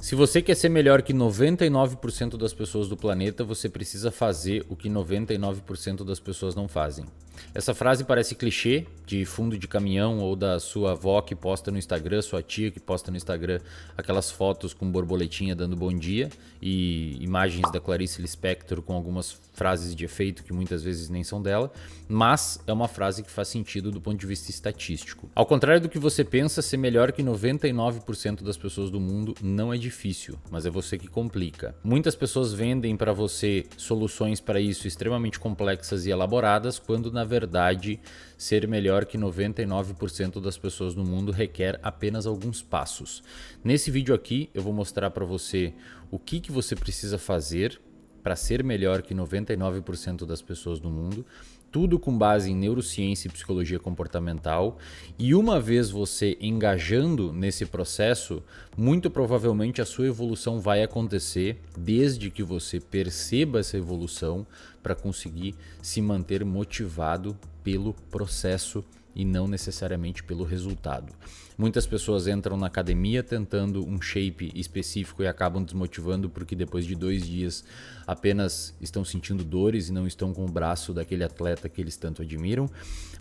Se você quer ser melhor que 99% das pessoas do planeta, você precisa fazer o que 99% das pessoas não fazem. Essa frase parece clichê, de fundo de caminhão, ou da sua avó que posta no Instagram, sua tia que posta no Instagram aquelas fotos com borboletinha dando bom dia e imagens da Clarice Lispector com algumas frases de efeito que muitas vezes nem são dela, mas é uma frase que faz sentido do ponto de vista estatístico. Ao contrário do que você pensa, ser melhor que 99% das pessoas do mundo não é difícil, mas é você que complica. Muitas pessoas vendem para você soluções para isso extremamente complexas e elaboradas, quando na verdade ser melhor que 99% das pessoas no mundo requer apenas alguns passos. Nesse vídeo aqui eu vou mostrar para você o que você precisa fazer para ser melhor que 99% das pessoas do mundo, tudo com base em neurociência e psicologia comportamental, e uma vez você engajando nesse processo, muito provavelmente a sua evolução vai acontecer, desde que você perceba essa evolução para conseguir se manter motivado pelo processo e não necessariamente pelo resultado. Muitas pessoas entram na academia tentando um shape específico e acabam desmotivando porque depois de 2 dias apenas estão sentindo dores e não estão com o braço daquele atleta que eles tanto admiram.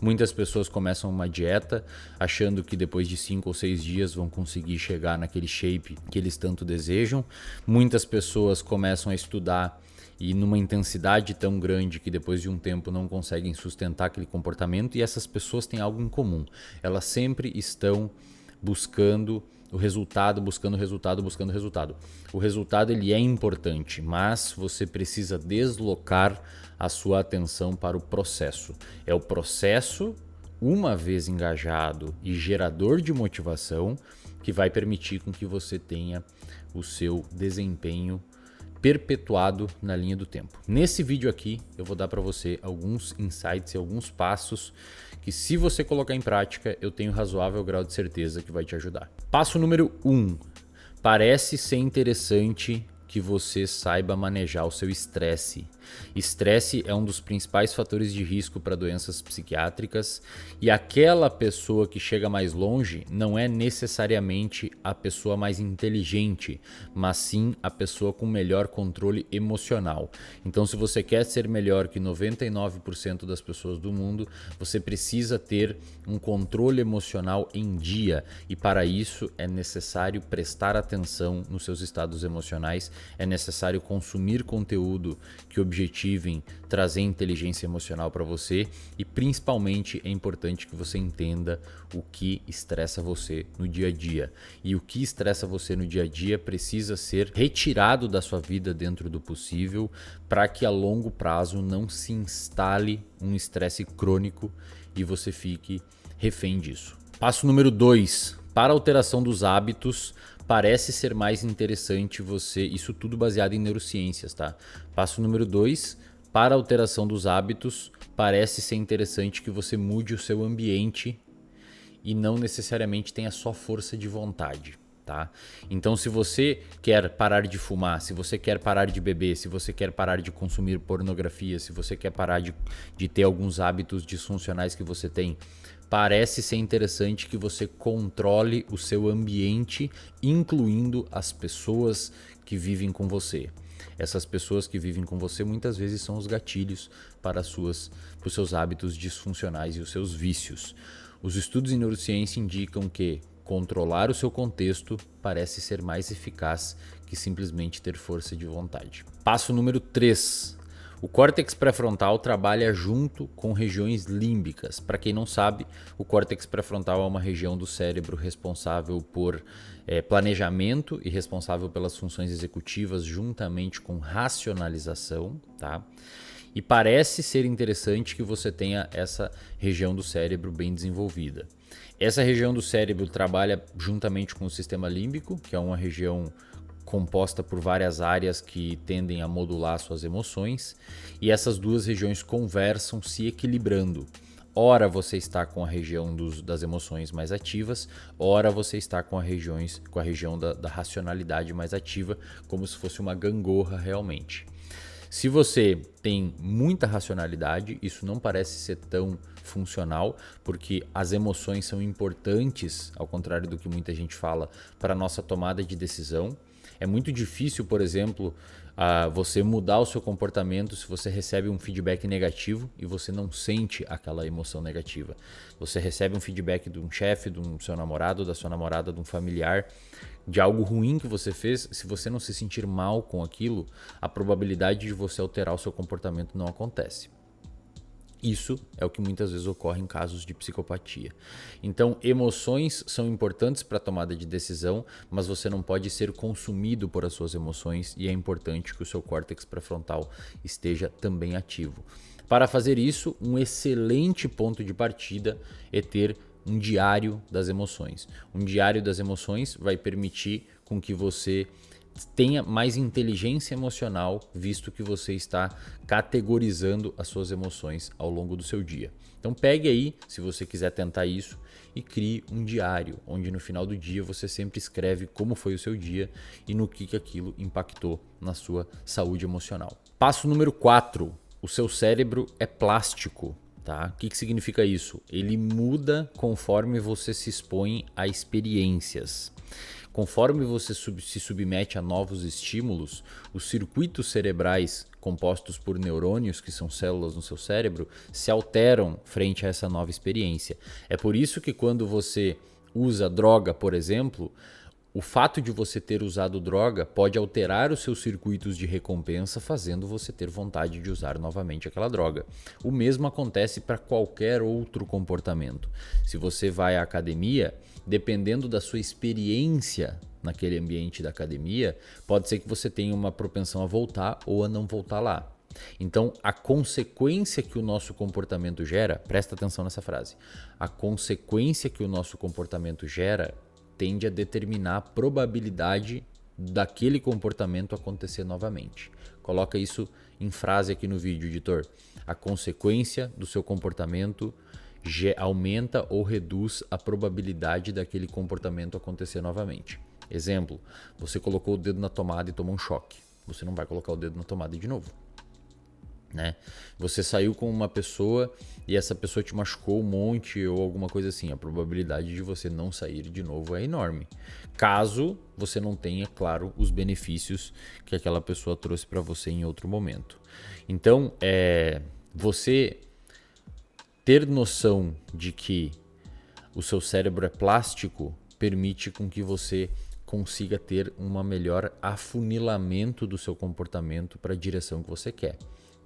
Muitas pessoas começam uma dieta achando que depois de 5 ou 6 dias vão conseguir chegar naquele shape que eles tanto desejam. Muitas pessoas começam a estudar e numa intensidade tão grande que depois de um tempo não conseguem sustentar aquele comportamento, e essas pessoas têm algo em comum. Elas sempre estão buscando o resultado, buscando o resultado, buscando o resultado. O resultado ele é importante, mas você precisa deslocar a sua atenção para o processo. É o processo, uma vez engajado e gerador de motivação, que vai permitir com que você tenha o seu desempenho perpetuado na linha do tempo. Nesse vídeo aqui eu vou dar para você alguns insights e alguns passos que, se você colocar em prática, eu tenho razoável grau de certeza que vai te ajudar. Passo número 1. Parece ser interessante que você saiba manejar o seu estresse. Estresse é um dos principais fatores de risco para doenças psiquiátricas, e aquela pessoa que chega mais longe não é necessariamente a pessoa mais inteligente, mas sim a pessoa com melhor controle emocional. Então, se você quer ser melhor que 99% das pessoas do mundo, você precisa ter um controle emocional em dia, e para isso é necessário prestar atenção nos seus estados emocionais, é necessário consumir conteúdo que objetivem trazer inteligência emocional para você, e principalmente é importante que você entenda o que estressa você no dia a dia. E o que estressa você no dia a dia precisa ser retirado da sua vida dentro do possível, para que a longo prazo não se instale um estresse crônico e você fique refém disso. Passo número 2. Para a alteração dos hábitos, parece ser mais interessante você... Isso tudo baseado em neurociências, tá? Passo número 2. Para a alteração dos hábitos, parece ser interessante que você mude o seu ambiente e não necessariamente tenha só força de vontade, tá? Então, se você quer parar de fumar, se você quer parar de beber, se você quer parar de consumir pornografia, se você quer parar de ter alguns hábitos disfuncionais que você tem, parece ser interessante que você controle o seu ambiente, incluindo as pessoas que vivem com você. Essas pessoas que vivem com você muitas vezes são os gatilhos para os seus hábitos disfuncionais e os seus vícios. Os estudos em neurociência indicam que controlar o seu contexto parece ser mais eficaz que simplesmente ter força de vontade. Passo número 3. O córtex pré-frontal trabalha junto com regiões límbicas. Para quem não sabe, o córtex pré-frontal é uma região do cérebro responsável por planejamento e responsável pelas funções executivas juntamente com racionalização, tá? E parece ser interessante que você tenha essa região do cérebro bem desenvolvida. Essa região do cérebro trabalha juntamente com o sistema límbico, que é uma região composta por várias áreas que tendem a modular suas emoções, e essas duas regiões conversam se equilibrando. Ora você está com a região das emoções mais ativas, ora você está com a região da racionalidade mais ativa, como se fosse uma gangorra realmente. Se você tem muita racionalidade, isso não parece ser tão funcional, porque as emoções são importantes, ao contrário do que muita gente fala, para a nossa tomada de decisão. É muito difícil, por exemplo, você mudar o seu comportamento se você recebe um feedback negativo e você não sente aquela emoção negativa. Você recebe um feedback de um chefe, do seu namorado, da sua namorada, de um familiar, de algo ruim que você fez. Se você não se sentir mal com aquilo, a probabilidade de você alterar o seu comportamento não acontece. Isso é o que muitas vezes ocorre em casos de psicopatia. Então, emoções são importantes para a tomada de decisão, mas você não pode ser consumido por as suas emoções e é importante que o seu córtex pré-frontal esteja também ativo. Para fazer isso, um excelente ponto de partida é ter um diário das emoções. Um diário das emoções vai permitir com que você tenha mais inteligência emocional, visto que você está categorizando as suas emoções ao longo do seu dia. Então pegue aí, se você quiser tentar isso, e crie um diário, onde no final do dia você sempre escreve como foi o seu dia e no que aquilo impactou na sua saúde emocional. Passo número 4, o seu cérebro é plástico. Tá? O que significa isso? Ele muda conforme você se expõe a experiências. Conforme você se submete a novos estímulos, os circuitos cerebrais compostos por neurônios, que são células no seu cérebro, se alteram frente a essa nova experiência. É por isso que quando você usa droga, por exemplo, o fato de você ter usado droga pode alterar os seus circuitos de recompensa, fazendo você ter vontade de usar novamente aquela droga. O mesmo acontece para qualquer outro comportamento. Se você vai à academia, dependendo da sua experiência naquele ambiente da academia, pode ser que você tenha uma propensão a voltar ou a não voltar lá. Então, a consequência que o nosso comportamento gera, presta atenção nessa frase, a consequência que o nosso comportamento gera tende a determinar a probabilidade daquele comportamento acontecer novamente. Coloca isso em frase aqui no vídeo, editor. A consequência do seu comportamento aumenta ou reduz a probabilidade daquele comportamento acontecer novamente. Exemplo, você colocou o dedo na tomada e tomou um choque. Você não vai colocar o dedo na tomada de novo. Né? Você saiu com uma pessoa e essa pessoa te machucou um monte ou alguma coisa assim, a probabilidade de você não sair de novo é enorme, caso você não tenha, claro, os benefícios que aquela pessoa trouxe para você em outro momento. Então, você ter noção de que o seu cérebro é plástico permite com que você consiga ter um melhor afunilamento do seu comportamento para a direção que você quer.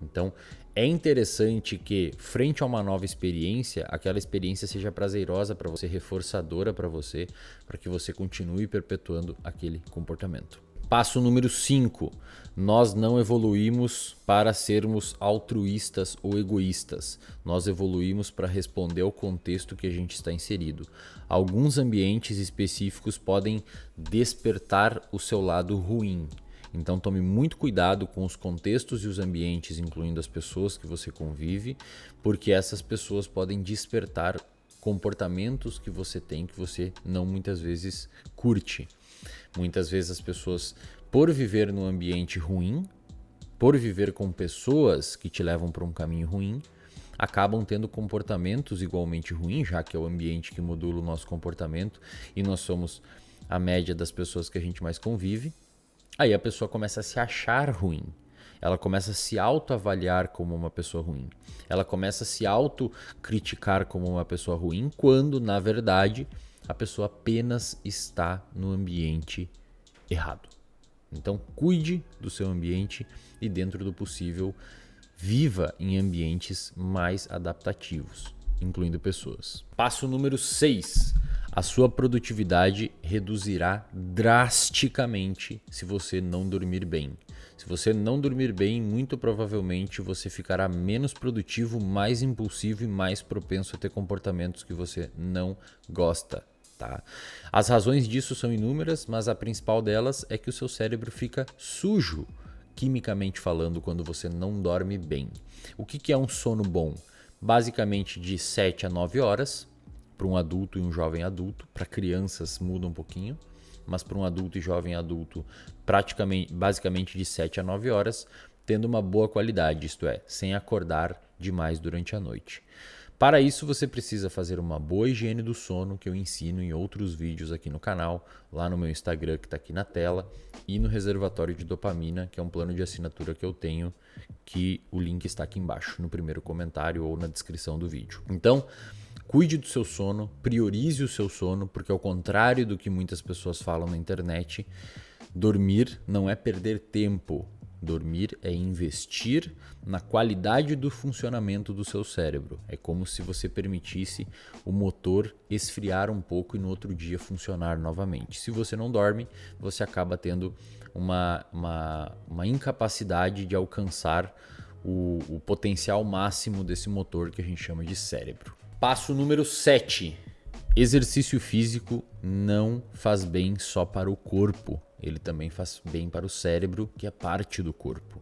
Então, é interessante que, frente a uma nova experiência, aquela experiência seja prazerosa para você, reforçadora para você, para que você continue perpetuando aquele comportamento. Passo número 5. Nós não evoluímos para sermos altruístas ou egoístas. Nós evoluímos para responder ao contexto que a gente está inserido. Alguns ambientes específicos podem despertar o seu lado ruim. Então tome muito cuidado com os contextos e os ambientes, incluindo as pessoas que você convive, porque essas pessoas podem despertar comportamentos que você tem que você não muitas vezes curte. Muitas vezes as pessoas, por viver num ambiente ruim, por viver com pessoas que te levam para um caminho ruim, acabam tendo comportamentos igualmente ruins, já que é o ambiente que modula o nosso comportamento e nós somos a média das pessoas que a gente mais convive. Aí a pessoa começa a se achar ruim, ela começa a se autoavaliar como uma pessoa ruim, ela começa a se autocriticar como uma pessoa ruim, quando, na verdade, a pessoa apenas está no ambiente errado. Então, cuide do seu ambiente e, dentro do possível, viva em ambientes mais adaptativos, incluindo pessoas. Passo número 6. A sua produtividade reduzirá drasticamente se você não dormir bem. Se você não dormir bem, muito provavelmente você ficará menos produtivo, mais impulsivo e mais propenso a ter comportamentos que você não gosta. Tá? As razões disso são inúmeras, mas a principal delas é que o seu cérebro fica sujo, quimicamente falando, quando você não dorme bem. O que é um sono bom? Basicamente de 7 a 9 horas. Para um adulto e um jovem adulto. Para crianças muda um pouquinho, mas para um adulto e jovem adulto, basicamente de 7 a 9 horas, tendo uma boa qualidade, isto é, sem acordar demais durante a noite. Para isso, você precisa fazer uma boa higiene do sono, que eu ensino em outros vídeos aqui no canal, lá no meu Instagram, que está aqui na tela, e no reservatório de dopamina, que é um plano de assinatura que eu tenho, que o link está aqui embaixo, no primeiro comentário ou na descrição do vídeo. Então, cuide do seu sono, priorize o seu sono, porque ao contrário do que muitas pessoas falam na internet, dormir não é perder tempo. Dormir é investir na qualidade do funcionamento do seu cérebro. É como se você permitisse o motor esfriar um pouco e no outro dia funcionar novamente. Se você não dorme, você acaba tendo uma incapacidade de alcançar o potencial máximo desse motor que a gente chama de cérebro. Passo número 7. Exercício físico não faz bem só para o corpo. Ele também faz bem para o cérebro, que é parte do corpo.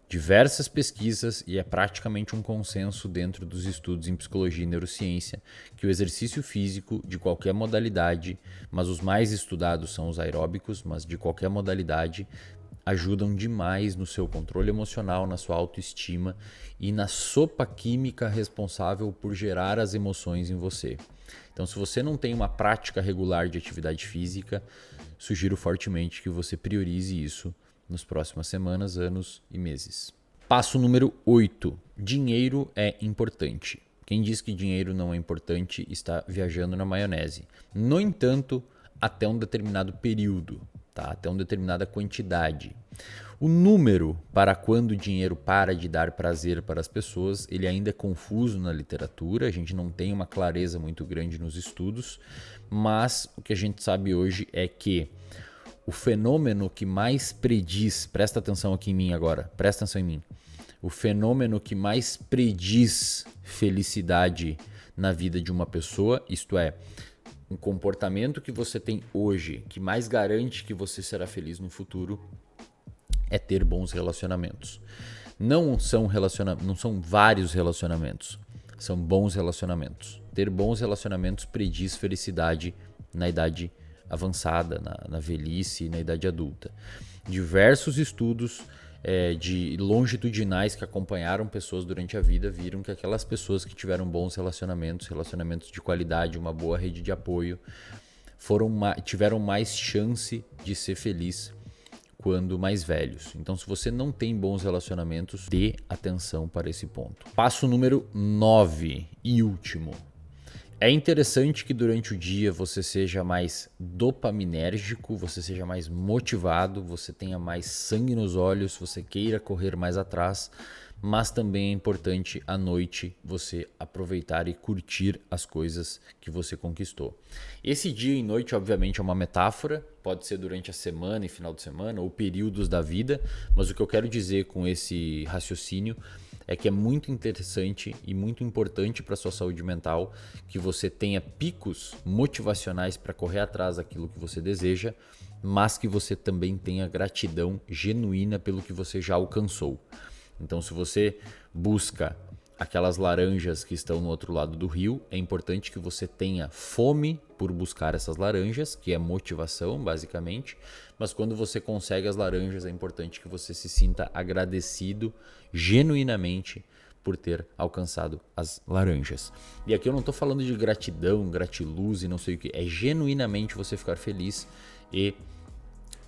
Diversas pesquisas, e é praticamente um consenso dentro dos estudos em psicologia e neurociência, que o exercício físico de qualquer modalidade, mas os mais estudados são os aeróbicos, mas de qualquer modalidade, ajudam demais no seu controle emocional, na sua autoestima e na sopa química responsável por gerar as emoções em você. Então, se você não tem uma prática regular de atividade física, sugiro fortemente que você priorize isso nas próximas semanas, anos e meses. Passo número 8. Dinheiro é importante. Quem diz que dinheiro não é importante está viajando na maionese. No entanto, até um determinado período, tá? Até uma determinada quantidade. O número para quando o dinheiro para de dar prazer para as pessoas, ele ainda é confuso na literatura, a gente não tem uma clareza muito grande nos estudos, mas o que a gente sabe hoje é que o fenômeno que mais prediz, presta atenção aqui em mim agora, presta atenção em mim, o fenômeno que mais prediz felicidade na vida de uma pessoa, isto é, um comportamento que você tem hoje, que mais garante que você será feliz no futuro, é ter bons relacionamentos. Não são vários relacionamentos, são bons relacionamentos. Ter bons relacionamentos prediz felicidade na idade avançada, na velhice e na idade adulta. Diversos estudos de longitudinais que acompanharam pessoas durante a vida viram que aquelas pessoas que tiveram bons relacionamentos de qualidade, uma boa rede de apoio, tiveram mais chance de ser feliz quando mais velhos. Então, se você não tem bons relacionamentos, dê atenção para esse ponto. Passo número 9 e último. É interessante que durante o dia você seja mais dopaminérgico, você seja mais motivado, você tenha mais sangue nos olhos, você queira correr mais atrás, mas também é importante à noite você aproveitar e curtir as coisas que você conquistou. Esse dia e noite, obviamente, é uma metáfora, pode ser durante a semana e final de semana ou períodos da vida, mas o que eu quero dizer com esse raciocínio é que é muito interessante e muito importante para a sua saúde mental que você tenha picos motivacionais para correr atrás daquilo que você deseja, mas que você também tenha gratidão genuína pelo que você já alcançou. Então, se você busca aquelas laranjas que estão no outro lado do rio, é importante que você tenha fome por buscar essas laranjas, que é motivação, basicamente. Mas quando você consegue as laranjas, é importante que você se sinta agradecido genuinamente por ter alcançado as laranjas. E aqui eu não estou falando de gratidão, gratiluz e não sei o que. É genuinamente você ficar feliz e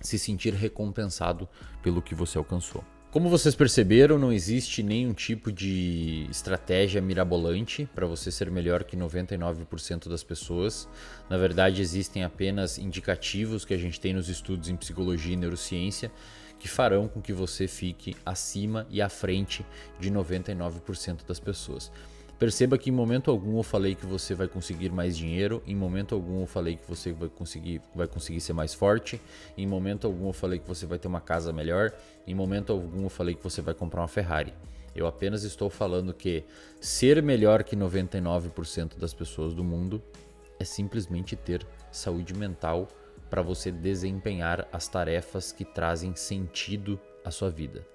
se sentir recompensado pelo que você alcançou. Como vocês perceberam, não existe nenhum tipo de estratégia mirabolante para você ser melhor que 99% das pessoas. Na verdade, existem apenas indicativos que a gente tem nos estudos em psicologia e neurociência que farão com que você fique acima e à frente de 99% das pessoas. Perceba que em momento algum eu falei que você vai conseguir mais dinheiro, em momento algum eu falei que você vai conseguir ser mais forte, em momento algum eu falei que você vai ter uma casa melhor, em momento algum eu falei que você vai comprar uma Ferrari. Eu apenas estou falando que ser melhor que 99% das pessoas do mundo é simplesmente ter saúde mental para você desempenhar as tarefas que trazem sentido à sua vida.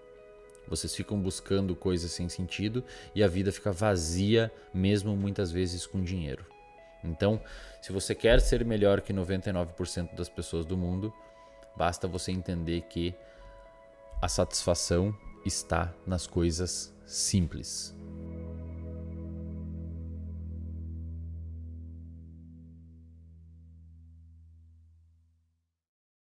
Vocês ficam buscando coisas sem sentido e a vida fica vazia, mesmo muitas vezes com dinheiro. Então, se você quer ser melhor que 99% das pessoas do mundo, basta você entender que a satisfação está nas coisas simples.